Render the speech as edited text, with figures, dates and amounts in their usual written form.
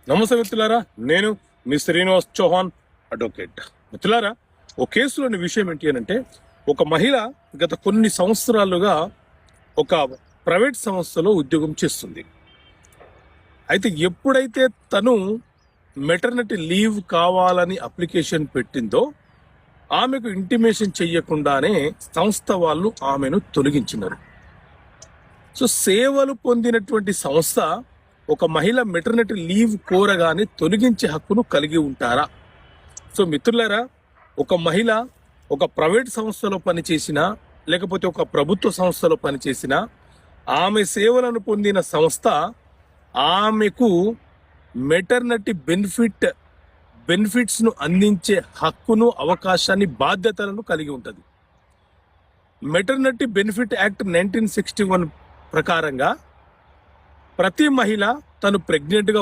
నమస్తే మిత్రులారా, నేను మీ శ్రీనివాస్ చౌహాన్ అడ్వకేట్. మిత్రులారా, ఓ కేసులోని విషయం ఏంటి అంటే, ఒక మహిళ గత కొన్ని సంవత్సరాలుగా ఒక ప్రైవేట్ సంస్థలో ఉద్యోగం చేస్తుంది. అయితే ఎప్పుడైతే తను మెటర్నిటీ లీవ్ కావాలని అప్లికేషన్ పెట్టిందో ఆమెకు ఇంటిమేషన్ చెయ్యకుండానే సంస్థ వాళ్ళు ఆమెను తొలగించినారు. సో సేవలు పొందినటువంటి సంస్థ ఒక మహిళ మెటర్నిటీ లీవ్ కోరగానే తొలగించే హక్కును కలిగి ఉంటారా? సో మిత్రులారా, ఒక మహిళ ఒక ప్రైవేట్ సంస్థలో పనిచేసినా లేకపోతే ఒక ప్రభుత్వ సంస్థలో పనిచేసినా ఆమె సేవలను పొందిన సంస్థ ఆమెకు మెటర్నిటీ బెనిఫిట్స్ ను అందించే హక్కును, అవకాశాన్ని, బాధ్యతలను కలిగి ఉంటుంది. మెటర్నిటీ బెనిఫిట్ యాక్ట్ 1961 ప్రకారంగా ప్రతి మహిళ తను ప్రెగ్నెంట్ గా